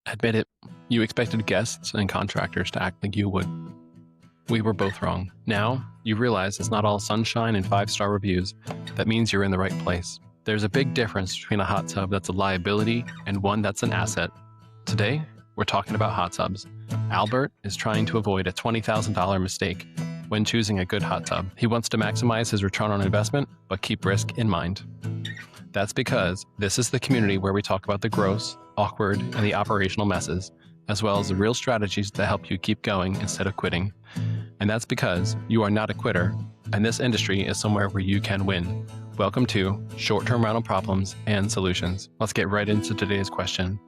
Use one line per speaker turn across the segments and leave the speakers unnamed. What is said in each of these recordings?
Admit it, you expected guests and contractors to act like you would. We were both wrong. Now, you realize it's not all sunshine and 5-star reviews. That means you're in the right place. There's a big difference between a hot tub that's a liability and one that's an asset. Today, we're talking about hot tubs. Albert is trying to avoid a $20,000 mistake when choosing a good hot tub. He wants to maximize his return on investment, but keep risk in mind. That's because this is the community where we talk about the gross, awkward, and the operational messes, as well as the real strategies that help you keep going instead of quitting. And that's because you are not a quitter, and this industry is somewhere where you can win. Welcome to Short-Term Rental Problems and Solutions. Let's get right into today's question.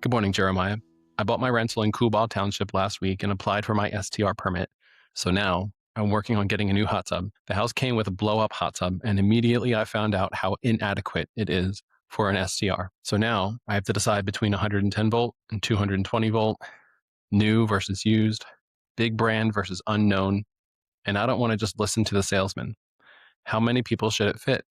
Good morning, Jeremiah. I bought my rental in Coolbaugh Township last week and applied for my STR permit. So now I'm working on getting a new hot tub. The house came with a blow-up hot tub, and immediately I found out how inadequate it is for an STR. So now I have to decide between 110 volt and 220 volt, new versus used, big brand versus unknown, and I don't want to just listen to the salesman. How many people should it fit?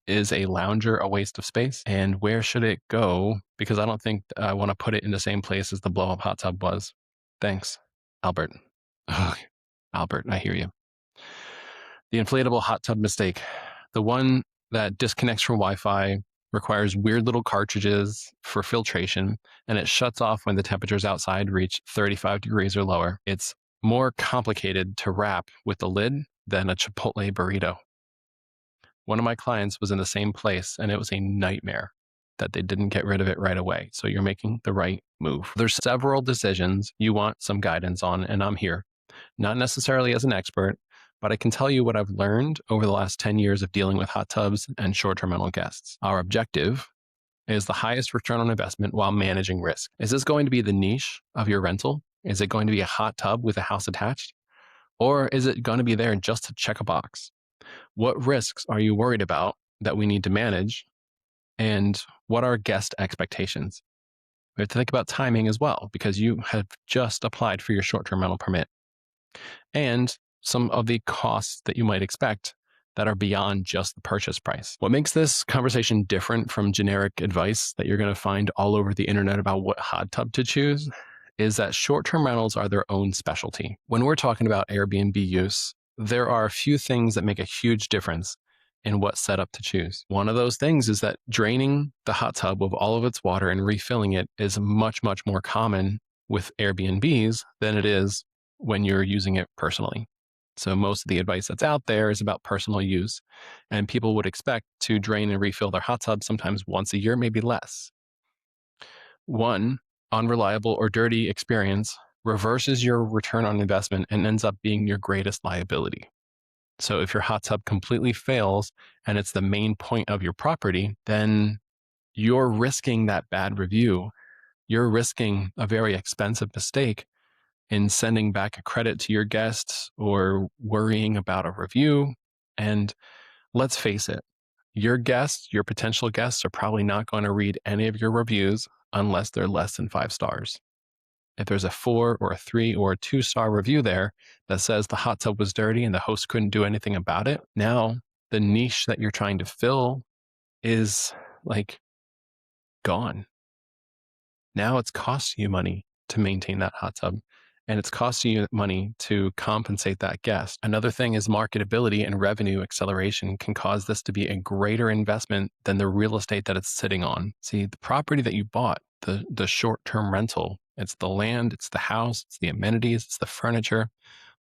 Is a lounger a waste of space? And where should it go? Because I don't think I want to put it in the same place as the blow-up hot tub was. Thanks, Albert. Ugh, Albert, I hear you. The inflatable hot tub mistake. The one that disconnects from Wi-Fi, requires weird little cartridges for filtration, and it shuts off when the temperatures outside reach 35 degrees or lower. It's more complicated to wrap with the lid than a Chipotle burrito. One of my clients was in the same place, and it was a nightmare that they didn't get rid of it right away. So you're making the right move. There's several decisions you want some guidance on, and I'm here. Not necessarily as an expert, but I can tell you what I've learned over the last 10 years of dealing with hot tubs and short-term rental guests. Our objective is the highest return on investment while managing risk. Is this going to be the niche of your rental? Is it going to be a hot tub with a house attached? Or is it going to be there just to check a box? What risks are you worried about that we need to manage? And what are guest expectations? We have to think about timing as well, because you have just applied for your short-term rental permit. And some of the costs that you might expect that are beyond just the purchase price. What makes this conversation different from generic advice that you're going to find all over the internet about what hot tub to choose is that short-term rentals are their own specialty. When we're talking about Airbnb use, there are a few things that make a huge difference in what setup to choose. One of those things is that draining the hot tub of all of its water and refilling it is much, much more common with Airbnbs than it is when you're using it personally. So most of the advice that's out there is about personal use, and people would expect to drain and refill their hot tub sometimes once a year, maybe less. One unreliable or dirty experience reverses your return on investment and ends up being your greatest liability. So if your hot tub completely fails and it's the main point of your property, then you're risking that bad review. You're risking a very expensive mistake in sending back a credit to your guests or worrying about a review. And let's face it, your guests, your potential guests are probably not going to read any of your reviews unless they're less than 5 stars. If there's a 4 or a 3 or a 2-star review there that says the hot tub was dirty and the host couldn't do anything about it, now the niche that you're trying to fill is like gone. Now it's costing you money to maintain that hot tub, and it's costing you money to compensate that guest. Another thing is marketability and revenue acceleration can cause this to be a greater investment than the real estate that it's sitting on. See, the property that you bought, the short-term rental, it's the land, it's the house, it's the amenities, it's the furniture.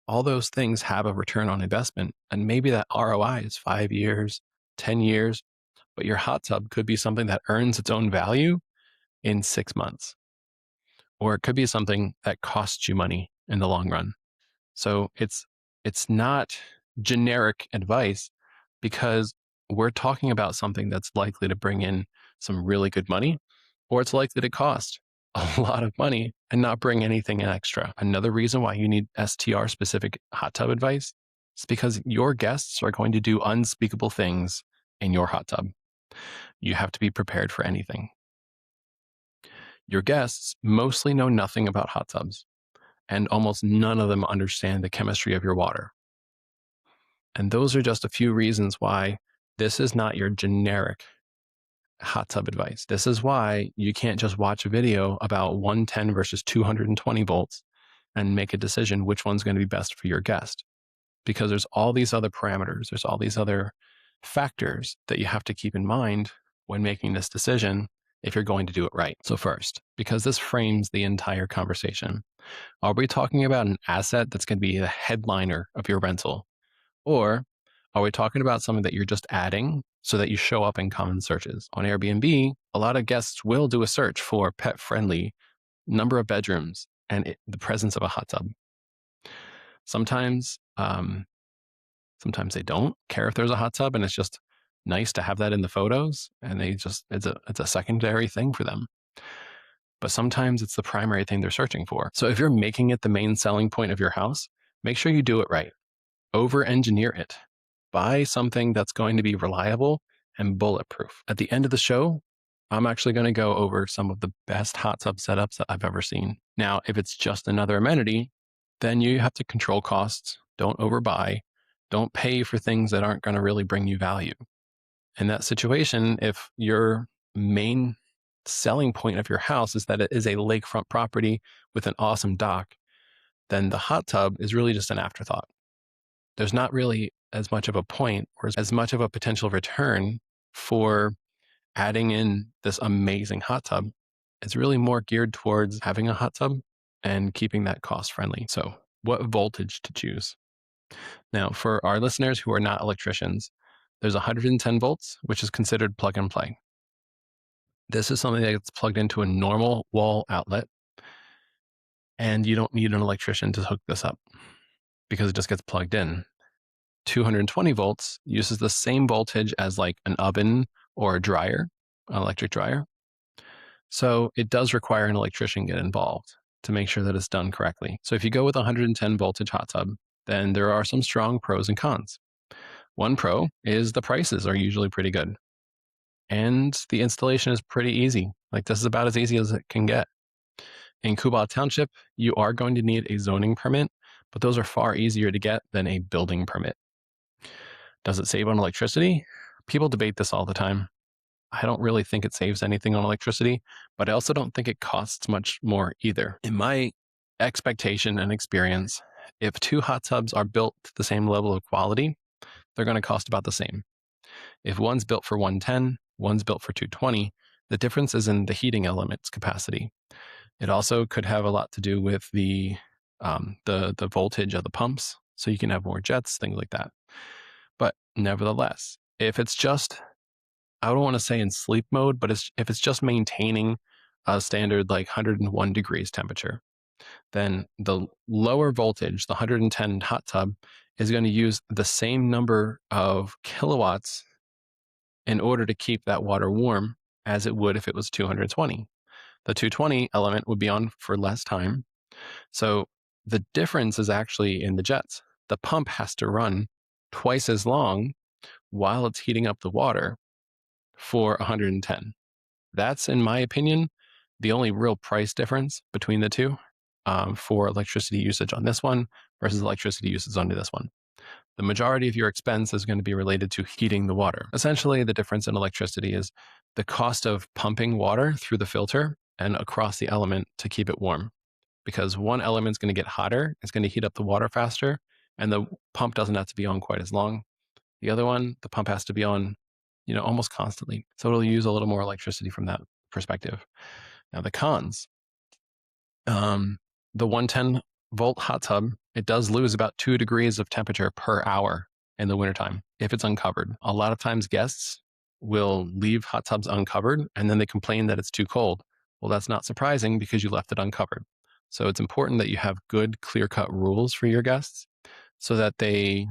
All those things have a return on investment, and maybe that ROI is 5 years, 10 years, but your hot tub could be something that earns its own value in 6 months. Or it could be something that costs you money in the long run. So it's not generic advice, because we're talking about something that's likely to bring in some really good money, or it's likely to cost a lot of money and not bring anything extra. Another reason why you need STR specific hot tub advice is because your guests are going to do unspeakable things in your hot tub. You have to be prepared for anything. Your guests mostly know nothing about hot tubs, and almost none of them understand the chemistry of your water. And those are just a few reasons why this is not your generic hot tub advice. This is why you can't just watch a video about 110 versus 220 volts and make a decision which one's going to be best for your guest. Because there's all these other parameters, there's all these other factors that you have to keep in mind when making this decision if you're going to do it right. So first, because this frames the entire conversation, are we talking about an asset that's going to be the headliner of your rental? Or are we talking about something that you're just adding so that you show up in common searches? On Airbnb, a lot of guests will do a search for pet friendly, number of bedrooms, and the presence of a hot tub. Sometimes they don't care if there's a hot tub, and it's just nice to have that in the photos, and it's a secondary thing for them. But sometimes it's the primary thing they're searching for. So if you're making it the main selling point of your house, make sure you do it right. Over-engineer it. Buy something that's going to be reliable and bulletproof. At the end of the show, I'm actually going to go over some of the best hot tub setups that I've ever seen. Now, if it's just another amenity, then you have to control costs. Don't overbuy. Don't pay for things that aren't going to really bring you value. In that situation, if your main selling point of your house is that it is a lakefront property with an awesome dock, then the hot tub is really just an afterthought. There's not really as much of a point or as much of a potential return for adding in this amazing hot tub. It's really more geared towards having a hot tub and keeping that cost friendly. So what voltage to choose? Now, for our listeners who are not electricians, there's 110 volts, which is considered plug and play. This is something that gets plugged into a normal wall outlet, and you don't need an electrician to hook this up because it just gets plugged in. 220 volts uses the same voltage as like an oven or a dryer, an electric dryer. So it does require an electrician get involved to make sure that it's done correctly. So if you go with 110 voltage hot tub, then there are some strong pros and cons. One pro is the prices are usually pretty good. And the installation is pretty easy. Like this is about as easy as it can get. In Kuba Township, you are going to need a zoning permit, but those are far easier to get than a building permit. Does it save on electricity? People debate this all the time. I don't really think it saves anything on electricity, but I also don't think it costs much more either. In my expectation and experience, if two hot tubs are built to the same level of quality, they're going to cost about the same. If one's built for 110, one's built for 220, the difference is in the heating element's capacity. It also could have a lot to do with the voltage of the pumps, so you can have more jets, things like that. But nevertheless, if it's just, I don't want to say in sleep mode, but if it's just maintaining a standard like 101 degrees temperature, then the lower voltage, the 110 hot tub, is going to use the same number of kilowatts in order to keep that water warm as it would if it was 220. The 220 element would be on for less time. So the difference is actually in the jets. The pump has to run twice as long while it's heating up the water for 110. That's, in my opinion, the only real price difference between the two for electricity usage on this one versus electricity usage on this one. The majority of your expense is going to be related to heating the water. Essentially, the difference in electricity is the cost of pumping water through the filter and across the element to keep it warm. Because one element's going to get hotter, it's going to heat up the water faster, and the pump doesn't have to be on quite as long. The other one, the pump has to be on, almost constantly. So it'll use a little more electricity from that perspective. Now the cons, the 110 volt hot tub, it does lose about 2 degrees of temperature per hour in the wintertime if it's uncovered. A lot of times guests will leave hot tubs uncovered and then they complain that it's too cold. Well, that's not surprising because you left it uncovered. So it's important that you have good, clear-cut rules for your guests so that they,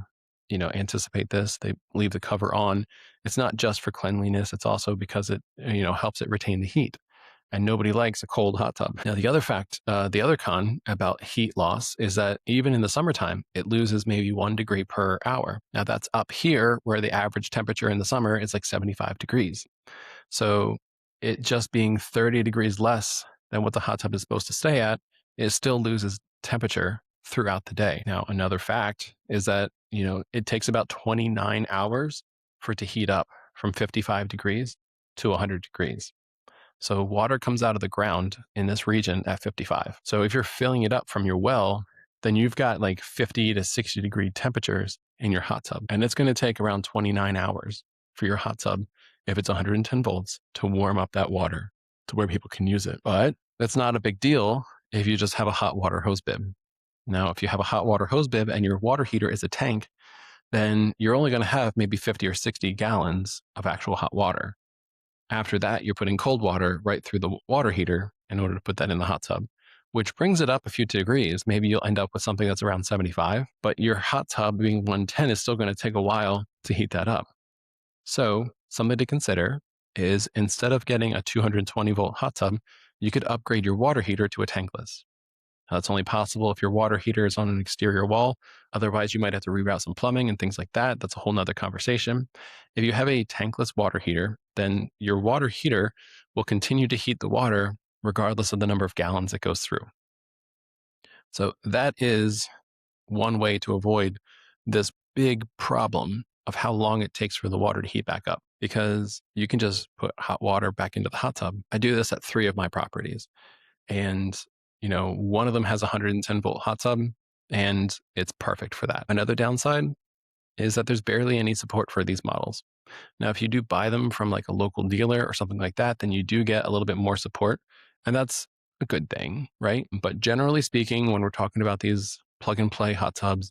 anticipate this. They leave the cover on. It's not just for cleanliness. It's also because it, helps it retain the heat. And nobody likes a cold hot tub. Now, the other con about heat loss is that even in the summertime, it loses maybe 1 degree per hour. Now, that's up here where the average temperature in the summer is like 75 degrees. So it just being 30 degrees less than what the hot tub is supposed to stay at, it still loses temperature throughout the day. Now, another fact is that, it takes about 29 hours for it to heat up from 55 degrees to 100 degrees. So water comes out of the ground in this region at 55. So if you're filling it up from your well, then you've got like 50 to 60 degree temperatures in your hot tub. And it's going to take around 29 hours for your hot tub, if it's 110 volts, to warm up that water to where people can use it. But that's not a big deal if you just have a hot water hose bib. Now, if you have a hot water hose bib and your water heater is a tank, then you're only going to have maybe 50 or 60 gallons of actual hot water. After that, you're putting cold water right through the water heater in order to put that in the hot tub, which brings it up a few degrees. Maybe you'll end up with something that's around 75, but your hot tub being 110 is still going to take a while to heat that up. So something to consider is, instead of getting a 220 volt hot tub, you could upgrade your water heater to a tankless. That's only possible if your water heater is on an exterior wall. Otherwise, you might have to reroute some plumbing and things like that. That's a whole nother conversation. If you have a tankless water heater, then your water heater will continue to heat the water regardless of the number of gallons it goes through. So that is one way to avoid this big problem of how long it takes for the water to heat back up, because you can just put hot water back into the hot tub. I do this at 3 of my properties. And one of them has a 110 volt hot tub, and it's perfect for that. Another downside is that there's barely any support for these models. Now, if you do buy them from like a local dealer or something like that, then you do get a little bit more support, and that's a good thing, right? But generally speaking, when we're talking about these plug and play hot tubs,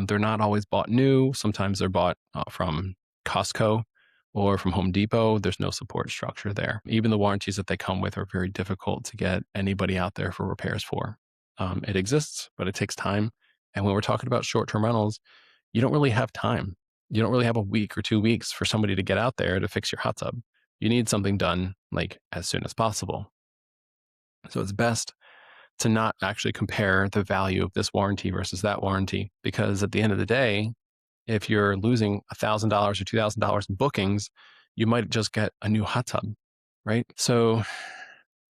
they're not always bought new. Sometimes they're bought from Costco or from Home Depot. There's no support structure there. Even the warranties that they come with are very difficult to get anybody out there for repairs for. It exists, but it takes time. And when we're talking about short-term rentals, you don't really have time. You don't really have a week or 2 weeks for somebody to get out there to fix your hot tub. You need something done like as soon as possible. So it's best to not actually compare the value of this warranty versus that warranty, because at the end of the day, if you're losing $1,000 or $2,000 in bookings, you might just get a new hot tub, right? So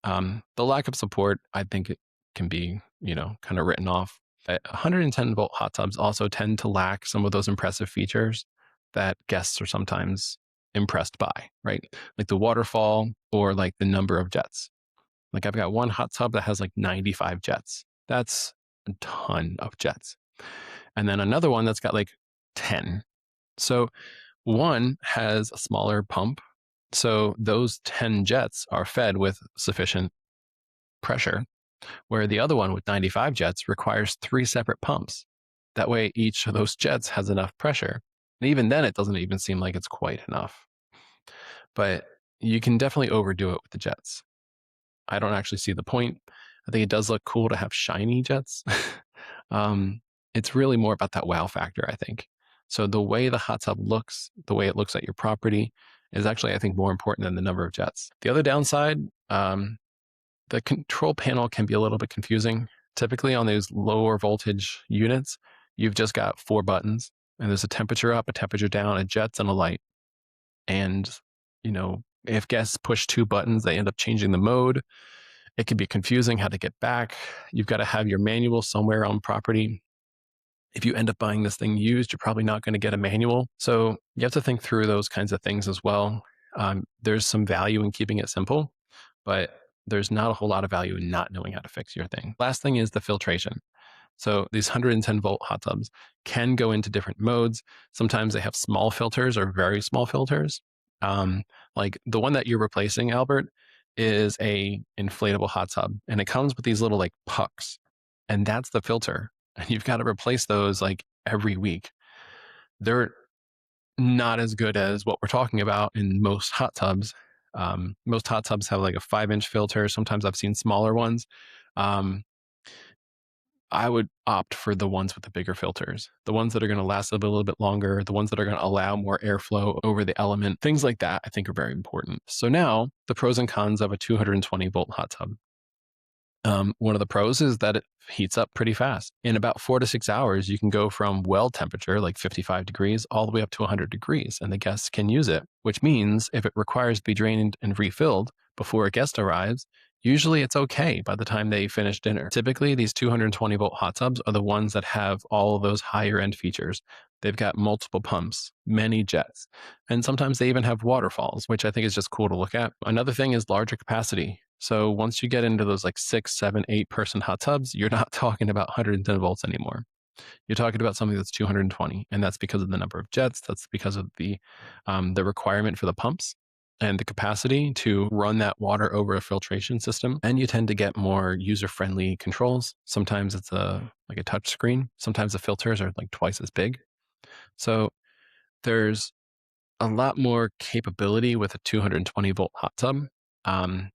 the lack of support, I think it can be, kind of written off. 110 volt hot tubs also tend to lack some of those impressive features that guests are sometimes impressed by, right? Like the waterfall or like the number of jets. Like I've got one hot tub that has like 95 jets. That's a ton of jets. And then another one that's got like 10. So one has a smaller pump. So those 10 jets are fed with sufficient pressure, where the other one with 95 jets requires 3 separate pumps. That way, each of those jets has enough pressure. And even then, it doesn't even seem like it's quite enough. But you can definitely overdo it with the jets. I don't actually see the point. I think it does look cool to have shiny jets. It's really more about that wow factor, I think. So the way the hot tub looks, the way it looks at your property, is actually, I think, more important than the number of jets. The other downside, the control panel can be a little bit confusing. Typically on those lower voltage units, you've just got 4 buttons, and there's a temperature up, a temperature down, a jets, and a light. And, if guests push 2 buttons, they end up changing the mode. It can be confusing how to get back. You've got to have your manual somewhere on property. If you end up buying this thing used, you're probably not going to get a manual. So you have to think through those kinds of things as well. There's some value in keeping it simple, but there's not a whole lot of value in not knowing how to fix your thing. Last thing is the filtration. So these 110 volt hot tubs can go into different modes. Sometimes they have small filters or very small filters. Like the one that you're replacing, Albert, is a inflatable hot tub, and it comes with these little like pucks, and that's the filter. And you've got to replace those like every week. They're not as good as what we're talking about in most hot tubs. Most hot tubs have like a 5-inch filter. Sometimes I've seen smaller ones. I would opt for the ones with the bigger filters, the ones that are going to last a little bit longer, the ones that are going to allow more airflow over the element. Things like that I think are very important. So now the pros and cons of a 220 volt hot tub. One of the pros is that it heats up pretty fast. In about 4 to 6 hours, you can go from well temperature, like 55 degrees, all the way up to 100 degrees, and the guests can use it, which means if it requires to be drained and refilled before a guest arrives, usually it's okay by the time they finish dinner. Typically, these 220 volt hot tubs are the ones that have all of those higher end features, They've got multiple pumps, many jets, and sometimes they even have waterfalls, which I think is just cool to look at. Another thing is larger capacity. So once you get into those like 6, 7, 8 person hot tubs, you're not talking about 110 volts anymore. You're talking about something that's 220, and that's because of the number of jets. That's because of the requirement for the pumps and the capacity to run that water over a filtration system. And you tend to get more user-friendly controls. Sometimes it's like a touch screen. Sometimes the filters are like twice as big. So there's a lot more capability with a 220 volt hot tub.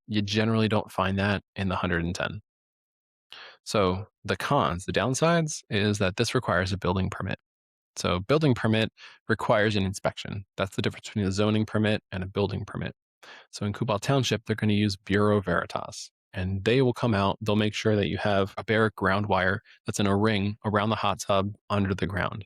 You generally don't find that in the 110. So the cons, the downsides, is that this requires a building permit. So building permit requires an inspection. That's the difference between a zoning permit and a building permit. So in Kubal Township, they're going to use Bureau Veritas, and they will come out. They'll make sure that you have a bare ground wire that's in a ring around the hot tub under the ground.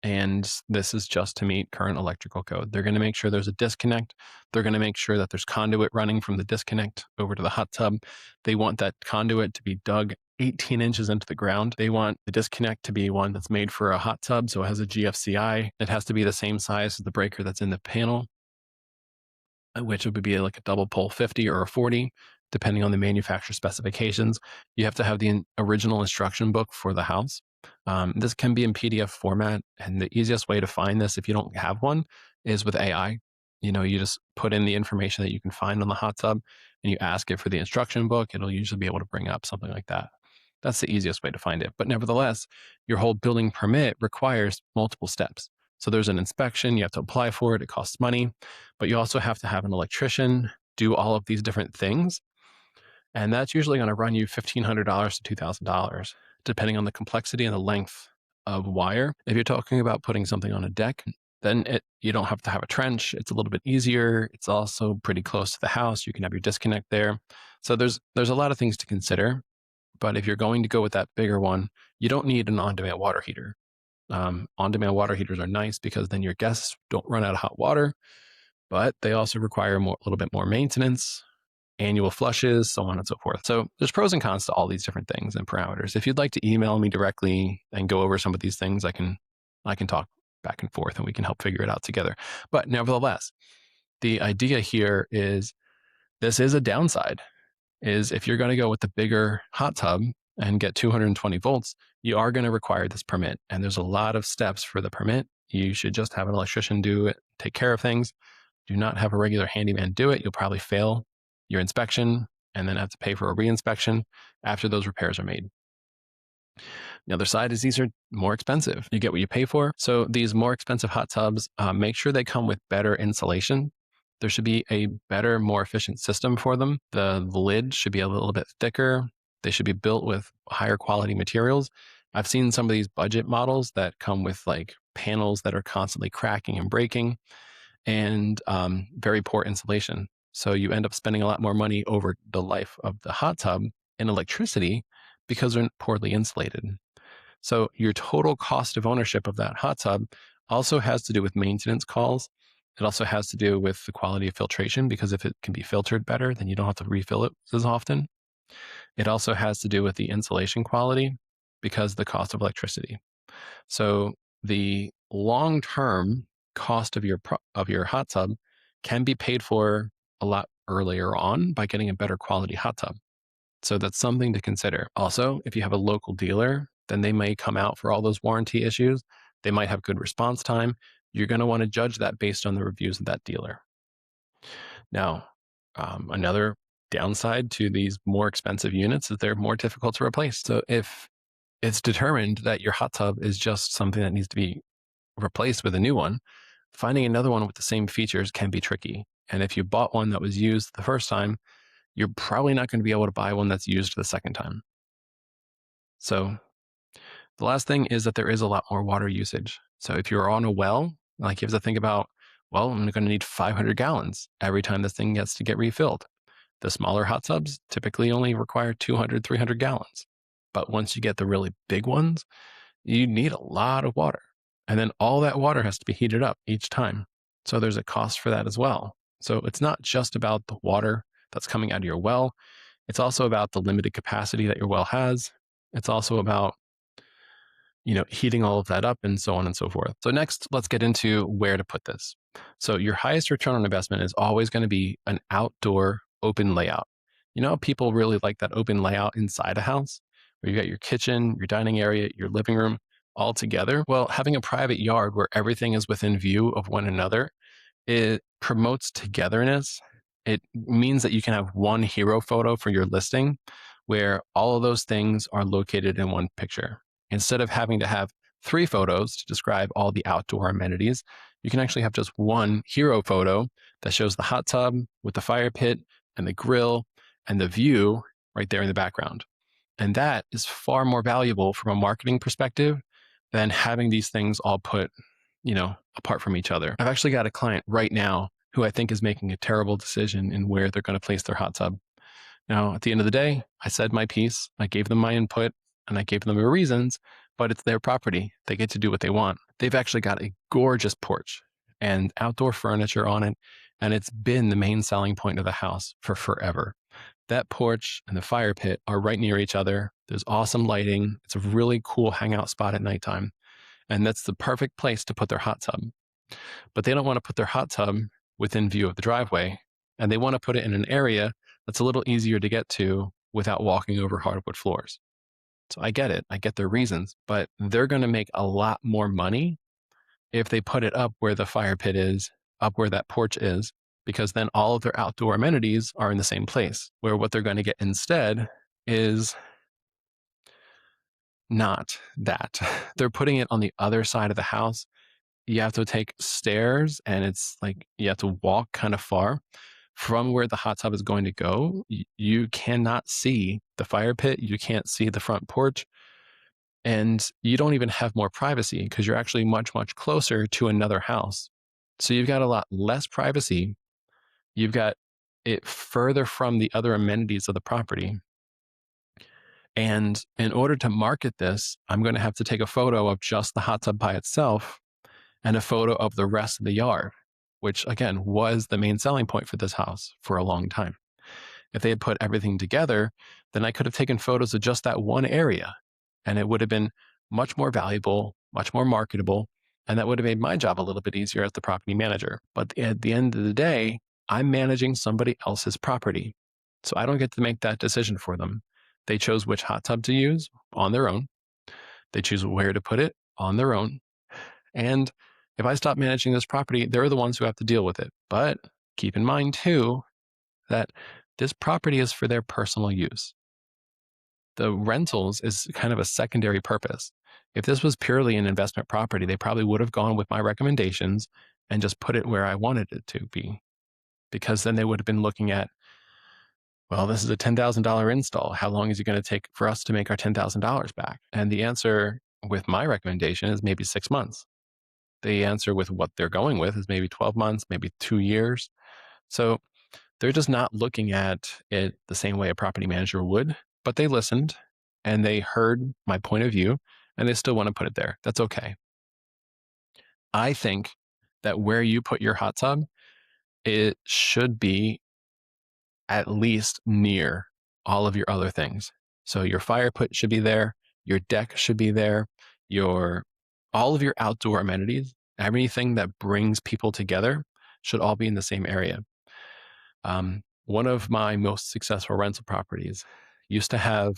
And this is just to meet current electrical code. They're going to make sure there's a disconnect. They're going to make sure that there's conduit running from the disconnect over to the hot tub. They want that conduit to be dug 18 inches into the ground. They want the disconnect to be one that's made for a hot tub, so it has a GFCI. It has to be the same size as the breaker that's in the panel, which would be like a double pole 50 or a 40, depending on the manufacturer specifications. You have to have the original instruction book for the house. This can be in PDF format, and the easiest way to find this, if you don't have one, is with AI. You just put in the information that you can find on the hot tub, and you ask it for the instruction book. It'll usually be able to bring up something like that. That's the easiest way to find it. But nevertheless, your whole building permit requires multiple steps. So there's an inspection, you have to apply for it, it costs money, but you also have to have an electrician do all of these different things. And that's usually going to run you $1,500 to $2,000, depending on the complexity and the length of wire. If you're talking about putting something on a deck, then you don't have to have a trench. It's a little bit easier. It's also pretty close to the house. You can have your disconnect there. So there's a lot of things to consider. But if you're going to go with that bigger one, you don't need an on-demand water heater. On-demand water heaters are nice because then your guests don't run out of hot water, but they also require a little bit more maintenance, annual flushes, so on and so forth. So there's pros and cons to all these different things and parameters. If you'd like to email me directly and go over some of these things, I can talk back and forth and we can help figure it out together. But nevertheless, the idea here is this is a downside, is if you're going to go with the bigger hot tub and get 220 volts, you are going to require this permit. And there's a lot of steps for the permit. You should just have an electrician do it, take care of things. Do not have a regular handyman do it. You'll probably fail your inspection and then have to pay for a reinspection after those repairs are made. The other side is these are more expensive. You get what you pay for. So these more expensive hot tubs, make sure they come with better insulation. There should be a better, more efficient system for them. The lid should be a little bit thicker. They should be built with higher quality materials. I've seen some of these budget models that come with like panels that are constantly cracking and breaking, and very poor insulation. So you end up spending a lot more money over the life of the hot tub in electricity because they're poorly insulated. So your total cost of ownership of that hot tub also has to do with maintenance calls. It also has to do with the quality of filtration, because if it can be filtered better, then you don't have to refill it as often. It also has to do with the insulation quality, because of the cost of electricity. So the long-term cost of your hot tub can be paid for a lot earlier on by getting a better quality hot tub. So that's something to consider. Also, if you have a local dealer, then they may come out for all those warranty issues. They might have good response time. You're going to want to judge that based on the reviews of that dealer. Now, another downside to these more expensive units is they're more difficult to replace. So if it's determined that your hot tub is just something that needs to be replaced with a new one, finding another one with the same features can be tricky. And if you bought one that was used the first time, you're probably not going to be able to buy one that's used the second time. So the last thing is that there is a lot more water usage. So if you're on a well, like you have to think about, well, I'm going to need 500 gallons every time this thing gets to get refilled. The smaller hot tubs typically only require 200, 300 gallons. But once you get the really big ones, you need a lot of water. And then all that water has to be heated up each time. So there's a cost for that as well. So it's not just about the water that's coming out of your well. It's also about the limited capacity that your well has. It's also about, heating all of that up and so on and so forth. So next, let's get into where to put this. So your highest return on investment is always going to be an outdoor open layout. People really like that open layout inside a house where you got your kitchen, your dining area, your living room all together. Well, having a private yard where everything is within view of one another, it promotes togetherness. It means that you can have one hero photo for your listing where all of those things are located in one picture. Instead of having to have 3 photos to describe all the outdoor amenities, you can actually have just one hero photo that shows the hot tub with the fire pit and the grill and the view right there in the background. And that is far more valuable from a marketing perspective than having these things all put, apart from each other. I've actually got a client right now who I think is making a terrible decision in where they're going to place their hot tub. Now, at the end of the day, I said my piece, I gave them my input, and I gave them the reasons, but it's their property. They get to do what they want. They've actually got a gorgeous porch and outdoor furniture on it, and it's been the main selling point of the house for forever. That porch and the fire pit are right near each other. There's awesome lighting. It's a really cool hangout spot at nighttime. And that's the perfect place to put their hot tub. But they don't want to put their hot tub within view of the driveway. And they want to put it in an area that's a little easier to get to without walking over hardwood floors. So I get it. I get their reasons, but they're going to make a lot more money if they put it up where the fire pit is, up where that porch is, because then all of their outdoor amenities are in the same place, where what they're going to get instead is not that. They're putting it on the other side of the house. You have to take stairs, and it's like you have to walk kind of far from where the hot tub is going to go. You cannot see the fire pit. You can't see the front porch. And you don't even have more privacy because you're actually much, much closer to another house. So you've got a lot less privacy. You've got it further from the other amenities of the property. And in order to market this, I'm going to have to take a photo of just the hot tub by itself and a photo of the rest of the yard, which again was the main selling point for this house for a long time. If they had put everything together, then I could have taken photos of just that one area, and it would have been much more valuable, much more marketable, and that would have made my job a little bit easier as the property manager. But at the end of the day, I'm managing somebody else's property, so I don't get to make that decision for them. They chose which hot tub to use on their own. They choose where to put it on their own. And if I stop managing this property, they're the ones who have to deal with it. But keep in mind, too, that this property is for their personal use. The rentals is kind of a secondary purpose. If this was purely an investment property, they probably would have gone with my recommendations and just put it where I wanted it to be. Because then they would have been looking at, well, this is a $10,000 install. How long is it going to take for us to make our $10,000 back? And the answer with my recommendation is maybe 6 months. The answer with what they're going with is maybe 12 months, maybe 2 years. So they're just not looking at it the same way a property manager would, but they listened and they heard my point of view and they still want to put it there. That's okay. I think that where you put your hot tub, it should be at least near all of your other things. So your fire pit should be there, your deck should be there, all of your outdoor amenities, everything that brings people together should all be in the same area. One of my most successful rental properties used to have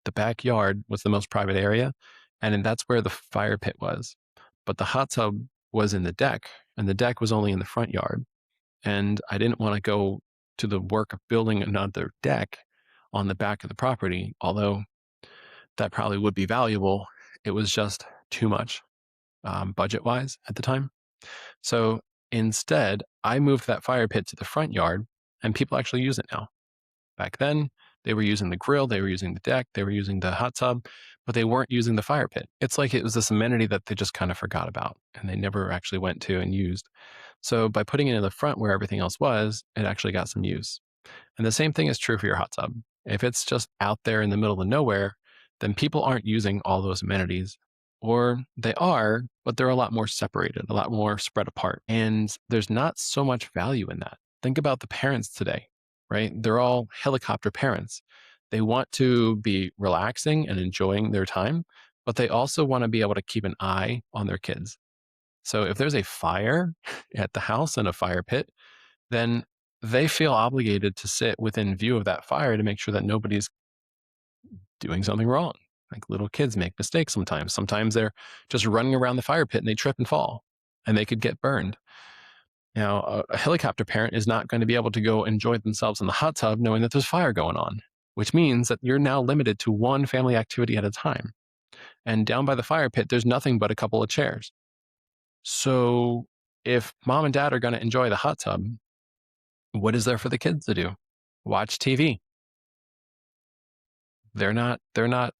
the backyard was the most private area, and that's where the fire pit was. But the hot tub was in the deck, and the deck was only in the front yard. And I didn't want to go to the work of building another deck on the back of the property, although that probably would be valuable. It was just too much budget-wise at the time. So instead, I moved that fire pit to the front yard, and people actually use it now. Back then, they were using the grill, they were using the deck, they were using the hot tub, but they weren't using the fire pit. It's like it was this amenity that they just kind of forgot about and they never actually went to and used. So by putting it in the front where everything else was, it actually got some use. And the same thing is true for your hot tub. If it's just out there in the middle of nowhere, then people aren't using all those amenities. Or they are, but they're a lot more separated, a lot more spread apart. And there's not so much value in that. Think about the parents today, right? They're all helicopter parents. They want to be relaxing and enjoying their time, but they also want to be able to keep an eye on their kids. So if there's a fire at the house and a fire pit, then they feel obligated to sit within view of that fire to make sure that nobody's doing something wrong. Like little kids make mistakes sometimes. Sometimes they're just running around the fire pit and they trip and fall and they could get burned. Now, a helicopter parent is not going to be able to go enjoy themselves in the hot tub knowing that there's fire going on, which means that you're now limited to one family activity at a time. And down by the fire pit, there's nothing but a couple of chairs. So if mom and dad are going to enjoy the hot tub, what is there for the kids to do? Watch TV. They're not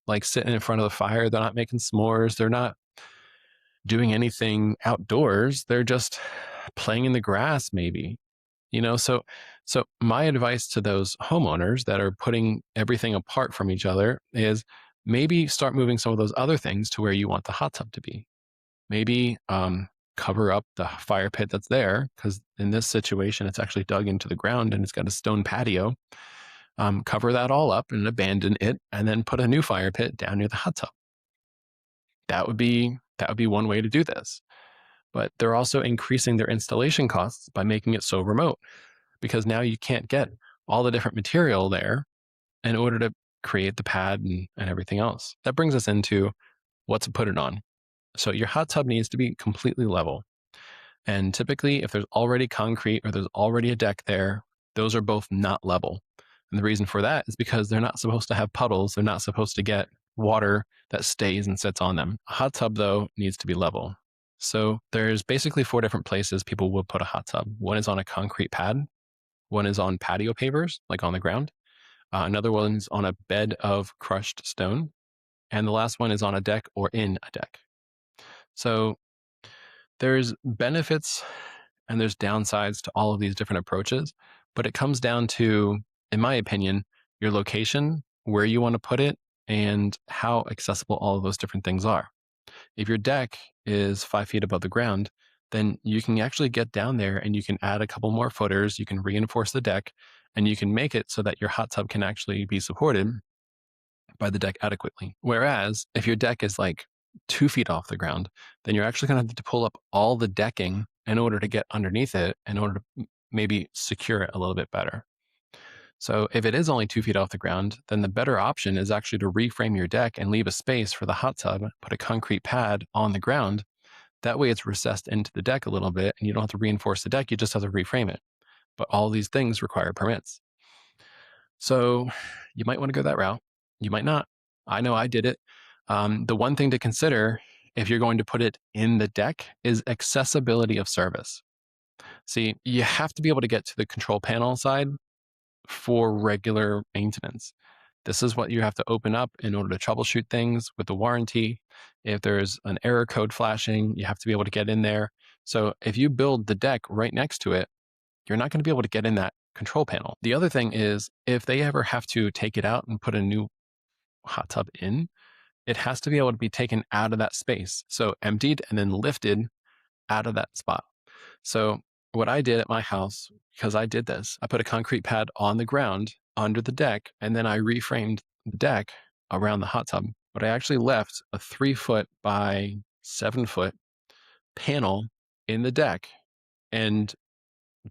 like sitting in front of the fire. They're not making s'mores. They're not doing anything outdoors. They're just playing in the grass, maybe. So my advice to those homeowners that are putting everything apart from each other is maybe start moving some of those other things to where you want the hot tub to be. Maybe cover up the fire pit that's there, because in this situation, it's actually dug into the ground and it's got a stone patio. Cover that all up and abandon it, and then put a new fire pit down near the hot tub. That would be one way to do this. But they're also increasing their installation costs by making it so remote, because now you can't get all the different material there in order to create the pad and everything else. That brings us into what to put it on. So your hot tub needs to be completely level. And typically, if there's already concrete or there's already a deck there, those are both not level. And the reason for that is because they're not supposed to have puddles. They're not supposed to get water that stays and sits on them. A hot tub, though, needs to be level. So there's basically 4 different places people will put a hot tub. One is on a concrete pad. One is on patio pavers, like on the ground. Another one's on a bed of crushed stone. And the last one is on a deck or in a deck. So there's benefits and there's downsides to all of these different approaches, but it comes down to, in my opinion, your location, where you want to put it, and how accessible all of those different things are. If your deck is 5 feet above the ground, then you can actually get down there and you can add a couple more footers, you can reinforce the deck, and you can make it so that your hot tub can actually be supported by the deck adequately. Whereas if your deck is like 2 feet off the ground, then you're actually going to have to pull up all the decking in order to get underneath it, in order to maybe secure it a little bit better. So if it is only 2 feet off the ground, then the better option is actually to reframe your deck and leave a space for the hot tub, put a concrete pad on the ground. That way it's recessed into the deck a little bit and you don't have to reinforce the deck, you just have to reframe it. But all these things require permits. So you might want to go that route. You might not. I know I did it. The one thing to consider if you're going to put it in the deck is accessibility of service. See, you have to be able to get to the control panel side for regular maintenance. This is what you have to open up in order to troubleshoot things with the warranty. If there's an error code flashing, you have to be able to get in there. So if you build the deck right next to it, you're not going to be able to get in that control panel. The other thing is, if they ever have to take it out and put a new hot tub in, it has to be able to be taken out of that space. So emptied and then lifted out of that spot. So what I did at my house, because I did this, I put a concrete pad on the ground under the deck, and then I reframed the deck around the hot tub. But I actually left a 3-foot by 7-foot panel in the deck and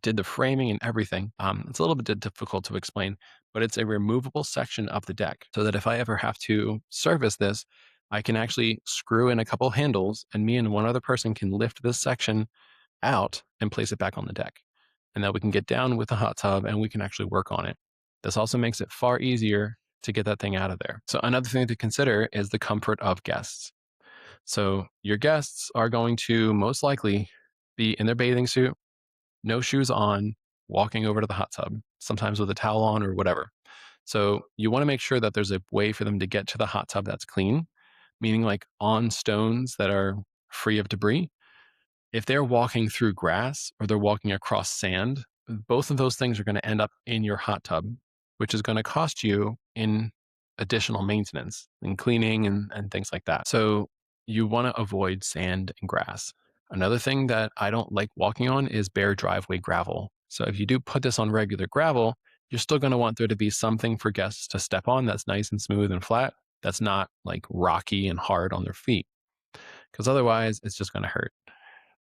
did the framing and everything. It's a little bit difficult to explain, but it's a removable section of the deck, so that if I ever have to service this, I can actually screw in a couple handles and me and one other person can lift this section out and place it back on the deck. And that we can get down with the hot tub and we can actually work on it. This also makes it far easier to get that thing out of there. So another thing to consider is the comfort of guests. So your guests are going to most likely be in their bathing suit, no shoes on, walking over to the hot tub, sometimes with a towel on or whatever. So you want to make sure that there's a way for them to get to the hot tub that's clean, meaning like on stones that are free of debris. If they're walking through grass or they're walking across sand, both of those things are going to end up in your hot tub, which is going to cost you in additional maintenance and cleaning and things like that. So you want to avoid sand and grass. Another thing that I don't like walking on is bare driveway gravel. So if you do put this on regular gravel, you're still going to want there to be something for guests to step on that's nice and smooth and flat. that's not like rocky and hard on their feet, because otherwise it's just going to hurt.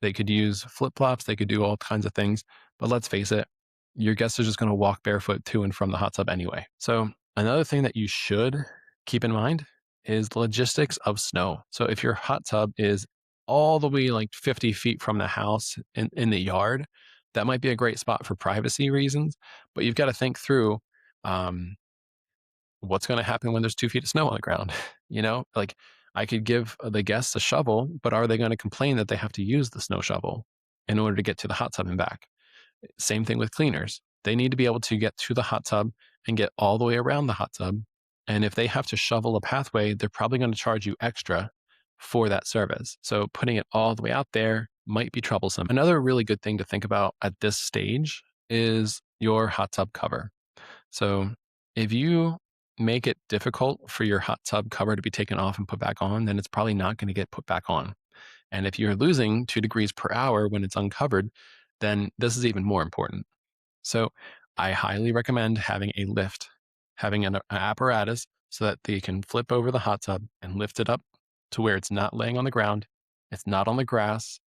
They could use flip flops, they could do all kinds of things, but let's face it, your guests are just going to walk barefoot to and from the hot tub anyway. So, another thing that you should keep in mind is the logistics of snow. So, if your hot tub is all the way like 50 feet from the house in the yard, that might be a great spot for privacy reasons, but you've got to think through um, what's going to happen when there's 2 feet of snow on the ground. Like I could give the guests a shovel, but are they going to complain that they have to use the snow shovel in order to get to the hot tub and back? Same thing with cleaners. They need to be able to get to the hot tub and get all the way around the hot tub. And if they have to shovel a pathway, they're probably going to charge you extra for that service. So putting it all the way out there might be troublesome. Another really good thing to think about at this stage is your hot tub cover. So if you make it difficult for your hot tub cover to be taken off and put back on, then it's probably not going to get put back on. And if you're losing 2 degrees per hour when it's uncovered, then this is even more important. So I highly recommend having a lift, having an apparatus so that they can flip over the hot tub and lift it up to where it's not laying on the ground, it's not on the grass,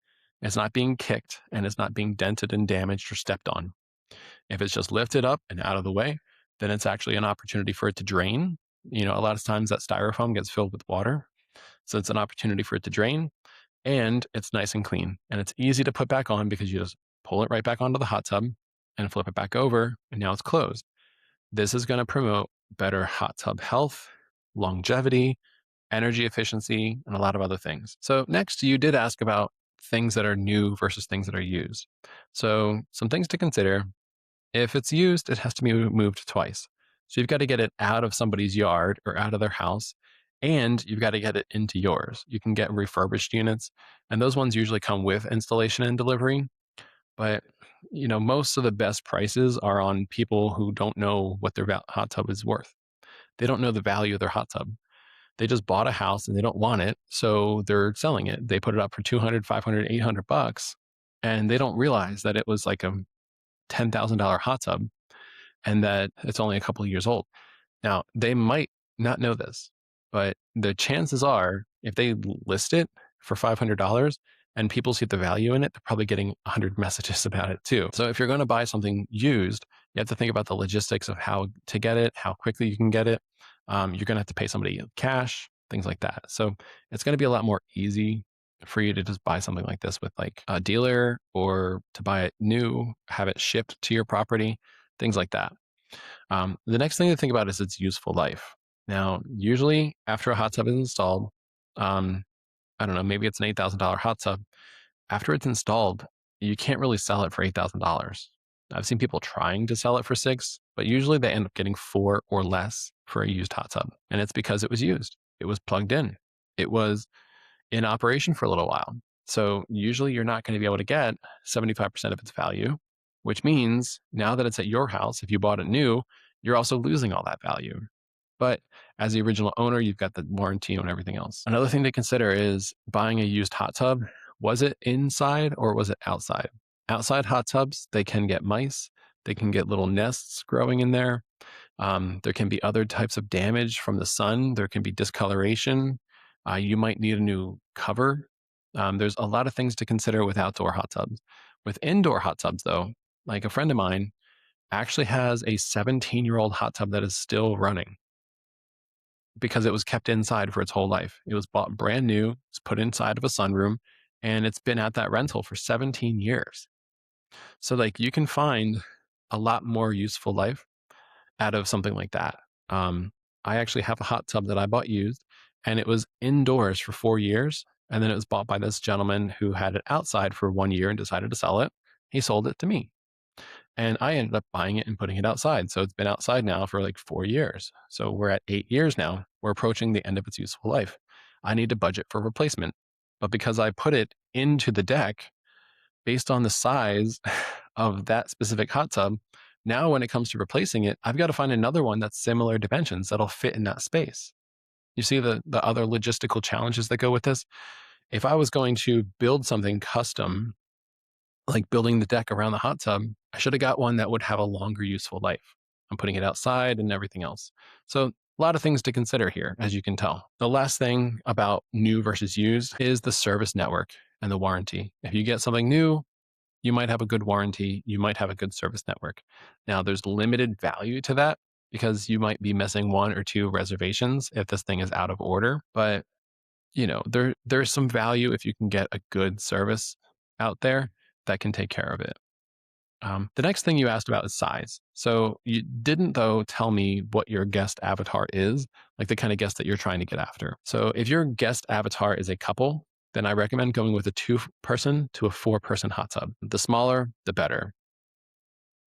it's not being kicked, and it's not being dented and damaged or stepped on. If it's just lifted up and out of the way, then it's actually an opportunity for it to drain. A lot of times that styrofoam gets filled with water. So it's an opportunity for it to drain, and it's nice and clean. And it's easy to put back on because you just pull it right back onto the hot tub and flip it back over, and now it's closed. This is going to promote better hot tub health, longevity, energy efficiency, and a lot of other things. So next, you did ask about things that are new versus things that are used. So some things to consider. If it's used, it has to be moved twice. So you've got to get it out of somebody's yard or out of their house, and you've got to get it into yours. You can get refurbished units, and those ones usually come with installation and delivery. But most of the best prices are on people who don't know what their hot tub is worth. They don't know the value of their hot tub. They just bought a house and they don't want it, so they're selling it. They put it up for 200, 500, 800 bucks, and they don't realize that it was like a $10,000 hot tub and that it's only a couple of years old. Now, they might not know this, but the chances are if they list it for $500 and people see the value in it, they're probably getting 100 messages about it too. So if you're going to buy something used, you have to think about the logistics of how to get it, how quickly you can get it. You're going to have to pay somebody cash, things like that. So it's going to be a lot more easy for you to just buy something like this with like a dealer, or to buy it new, have it shipped to your property, things like that. The next thing to think about is its useful life. Now, usually after a hot tub is installed, I don't know, maybe it's an $8,000 hot tub. After it's installed, you can't really sell it for $8,000. I've seen people trying to sell it for 6, but usually they end up getting 4 or less for a used hot tub. And it's because it was used. It was plugged in. It was in operation for a little while. So usually you're not going to be able to get 75% of its value, which means now that it's at your house, if you bought it new, you're also losing all that value. But as the original owner, you've got the warranty on everything else. Another thing to consider is buying a used hot tub. Was it inside or was it outside? Outside hot tubs, they can get mice. They can get little nests growing in there. There can be other types of damage from the sun. There can be discoloration. You might need a new cover. There's a lot of things to consider with outdoor hot tubs. With indoor hot tubs, though, like a friend of mine actually has a 17-year-old hot tub that is still running because it was kept inside for its whole life. It was bought brand new, it's put inside of a sunroom, and it's been at that rental for 17 years. So like you can find a lot more useful life out of something like that. I actually have a hot tub that I bought used, and it was indoors for 4 years. And then it was bought by this gentleman who had it outside for 1 year and decided to sell it. He sold it to me. And I ended up buying it and putting it outside. So it's been outside now for like 4 years. So we're at 8 years now. We're approaching the end of its useful life. I need to budget for replacement. But because I put it into the deck based on the size of that specific hot tub, now when it comes to replacing it, I've got to find another one that's similar dimensions that'll fit in that space. You see the other logistical challenges that go with this? If I was going to build something custom, like building the deck around the hot tub, I should have got one that would have a longer useful life. I'm putting it outside and everything else. So A lot of things to consider here, as you can tell. The last thing about new versus used is the service network and the warranty. If you get something new, you might have a good warranty, you might have a good service network. Now, there's limited value to that because you might be missing one or two reservations if this thing is out of order. But there's some value if you can get a good service out there that can take care of it. The next thing you asked about is size. So you didn't, though, tell me what your guest avatar is, like the kind of guest that you're trying to get after. So if your guest avatar is a couple, then I recommend going with a 2-person to a 4-person hot tub. The smaller, the better.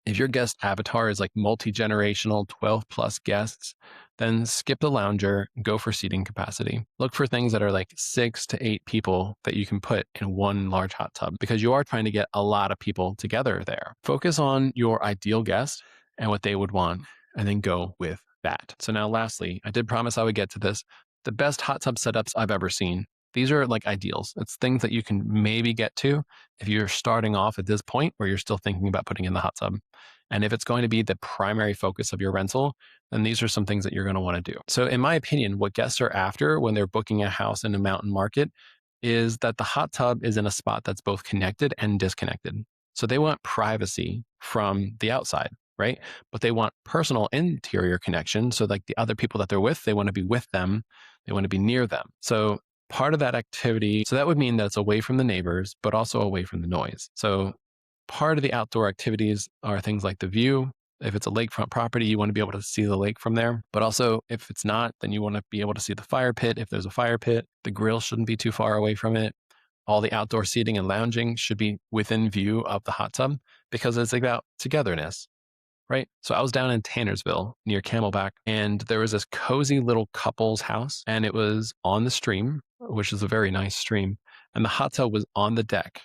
If your guest avatar is like multi-generational 12 plus guests, then skip the lounger, go for seating capacity. Look for things that are like 6 to 8 people that you can put in one large hot tub because you are trying to get a lot of people together there. Focus on your ideal guest and what they would want, and then go with that. So now lastly, I did promise I would get to this. The best hot tub setups I've ever seen. These are like ideals. It's things that you can maybe get to if you're starting off at this point where you're still thinking about putting in the hot tub. And if it's going to be the primary focus of your rental, then these are some things that you're going to want to do. So in my opinion, what guests are after when they're booking a house in a mountain market is that the hot tub is in a spot that's both connected and disconnected. So they want privacy from the outside, right? But they want personal interior connection. So like the other people that they're with, they want to be with them. They want to be near them. So part of that activity, so that would mean that it's away from the neighbors, but also away from the noise. So part of the outdoor activities are things like the view. If it's a lakefront property, you want to be able to see the lake from there. But also, if it's not, then you want to be able to see the fire pit. If there's a fire pit, the grill shouldn't be too far away from it. All the outdoor seating and lounging should be within view of the hot tub because it's about togetherness, right? So I was down in Tannersville near Camelback, and there was this cozy little couple's house, and it was on the stream, which is a very nice stream. And the hot tub was on the deck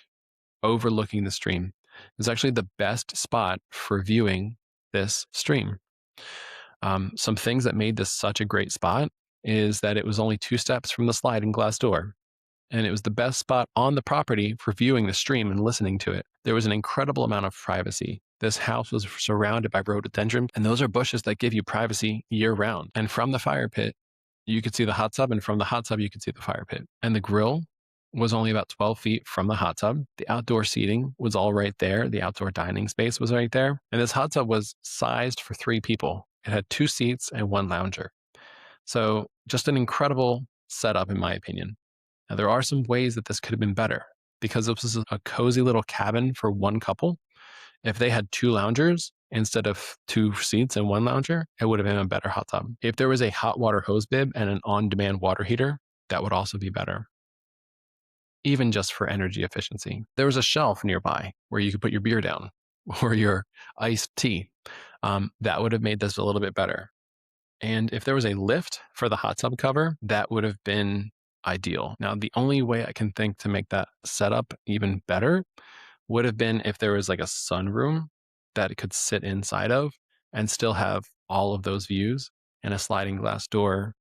overlooking the stream. It's actually the best spot for viewing this stream. Some things that made this such a great spot is that it was only 2 steps from the sliding glass door. And it was the best spot on the property for viewing the stream and listening to it. There was an incredible amount of privacy. This house was surrounded by rhododendron, and those are bushes that give you privacy year round. And from the fire pit, you could see the hot tub, and from the hot tub, you could see the fire pit. And the grill was only about 12 feet from the hot tub. The outdoor seating was all right there. The outdoor dining space was right there. And this hot tub was sized for 3 people. It had 2 seats and 1 lounger. So just an incredible setup, in my opinion. Now, there are some ways that this could have been better because this was a cozy little cabin for 1 couple. If they had 2 loungers instead of 2 seats and 1 lounger, it would have been a better hot tub. If there was a hot water hose bib and an on-demand water heater, that would also be better, even just for energy efficiency. There was a shelf nearby where you could put your beer down or your iced tea. That would have made this a little bit better. And if there was a lift for the hot tub cover, that would have been ideal. Now, the only way I can think to make that setup even better would have been if there was like a sunroom that it could sit inside of and still have all of those views and a sliding glass door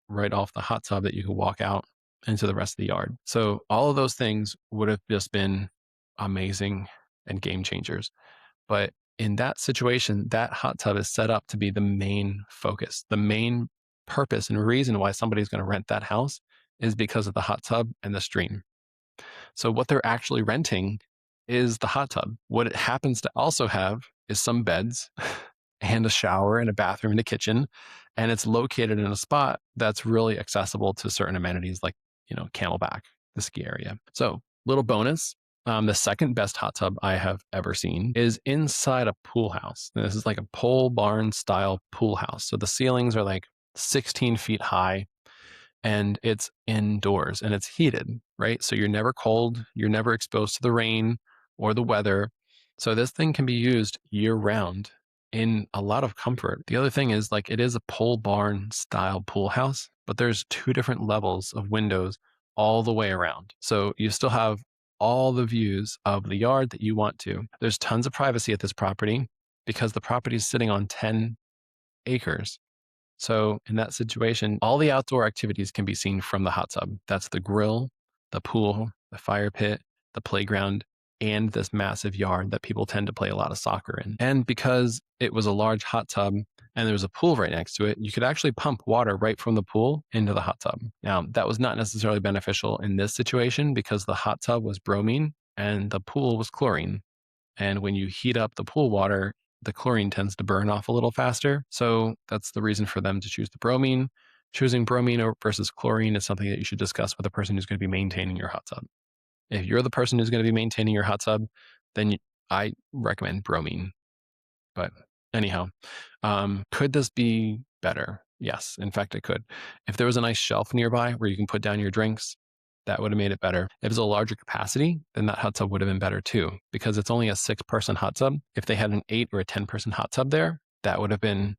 right off the hot tub that you could walk out into the rest of the yard. So all of those things would have just been amazing and game changers. But in that situation, that hot tub is set up to be the main focus. The main purpose and reason why somebody's going to rent that house is because of the hot tub and the stream. So what they're actually renting is the hot tub. What it happens to also have is some beds and a shower and a bathroom and a kitchen. And it's located in a spot that's really accessible to certain amenities like, Camelback, the ski area. So little bonus. The second best hot tub I have ever seen is inside a pool house. And this is like a pole barn style pool house. So the ceilings are like 16 feet high and it's indoors and it's heated, right? So you're never cold, you're never exposed to the rain or the weather. So this thing can be used year round in a lot of comfort. The other thing is like it is a pole barn style pool house, but there's 2 different levels of windows all the way around. So you still have all the views of the yard that you want to. There's tons of privacy at this property because the property is sitting on 10 acres. So in that situation, all the outdoor activities can be seen from the hot tub. That's the grill, the pool, the fire pit, the playground, and this massive yard that people tend to play a lot of soccer in. And because it was a large hot tub, and there was a pool right next to it, you could actually pump water right from the pool into the hot tub. Now, that was not necessarily beneficial in this situation because the hot tub was bromine and the pool was chlorine. And when you heat up the pool water, the chlorine tends to burn off a little faster. So that's the reason for them to choose the bromine. Choosing bromine versus chlorine is something that you should discuss with the person who's going to be maintaining your hot tub. If you're the person who's going to be maintaining your hot tub, then I recommend bromine. But anyhow, could this be better? Yes, in fact, it could. If there was a nice shelf nearby where you can put down your drinks, that would have made it better. If it's a larger capacity, then that hot tub would have been better too, because it's only a 6-person hot tub. If they had an 8 or a 10-person hot tub there, that would have been,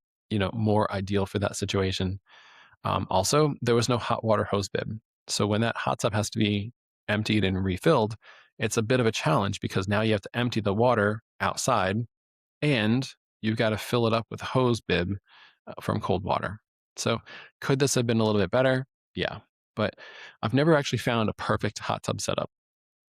more ideal for that situation. Also, there was no hot water hose bib. So when that hot tub has to be emptied and refilled, it's a bit of a challenge because now you have to empty the water outside and you've got to fill it up with a hose bib from cold water. So could this have been a little bit better? Yeah, but I've never actually found a perfect hot tub setup,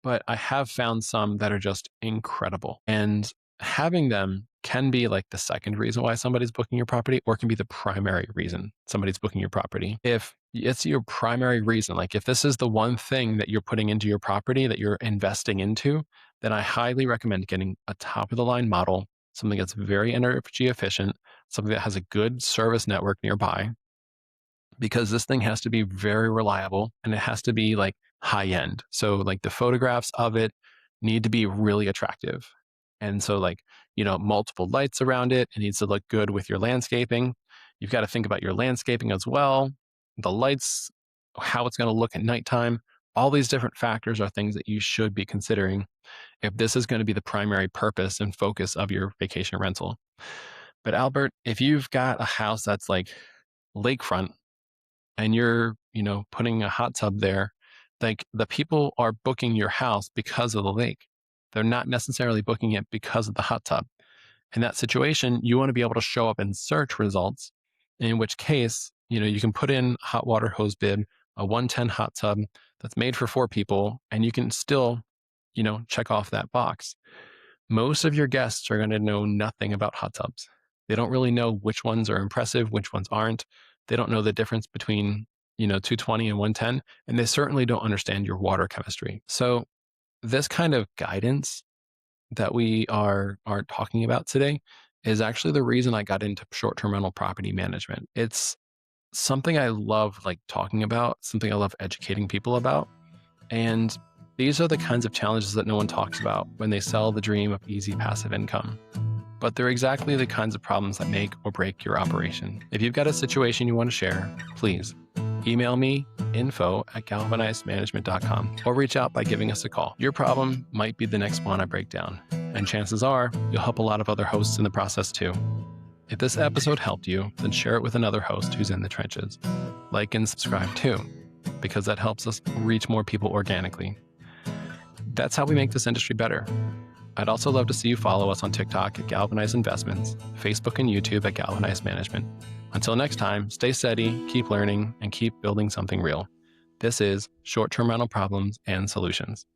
but I have found some that are just incredible. And having them can be like the second reason why somebody's booking your property, or can be the primary reason somebody's booking your property. If it's your primary reason, like if this is the one thing that you're putting into your property that you're investing into, then I highly recommend getting a top of the line model, something that's very energy efficient, something that has a good service network nearby, because this thing has to be very reliable and it has to be like high end. So like the photographs of it need to be really attractive. And so like, multiple lights around it. It needs to look good with your landscaping. You've got to think about your landscaping as well. The lights, how it's going to look at nighttime. All these different factors are things that you should be considering if this is going to be the primary purpose and focus of your vacation rental. But Albert, if you've got a house that's like lakefront and you're, putting a hot tub there, like the people are booking your house because of the lake. They're not necessarily booking it because of the hot tub. In that situation, you want to be able to show up in search results, in which case, you can put in hot water hose bib, a 110 hot tub that's made for 4 people, and you can still, check off that box. Most of your guests are going to know nothing about hot tubs. They don't really know which ones are impressive, which ones aren't. They don't know the difference between, 220 and 110, and they certainly don't understand your water chemistry. So this kind of guidance that we are talking about today is actually the reason I got into short-term rental property management. It's something I love like talking about, something I love educating people about. And these are the kinds of challenges that no one talks about when they sell the dream of easy passive income. But they're exactly the kinds of problems that make or break your operation. If you've got a situation you want to share, please email me info@galvanizedmanagement.com or reach out by giving us a call. Your problem might be the next one I break down, and chances are you'll help a lot of other hosts in the process too. If this episode helped you, then share it with another host who's in the trenches. Like and subscribe too, because that helps us reach more people organically. That's how we make this industry better. I'd also love to see you follow us on TikTok at Galvanized Investments, Facebook and YouTube at Galvanized Management. Until next time, stay steady, keep learning, and keep building something real. This is Short-Term Rental Problems and Solutions.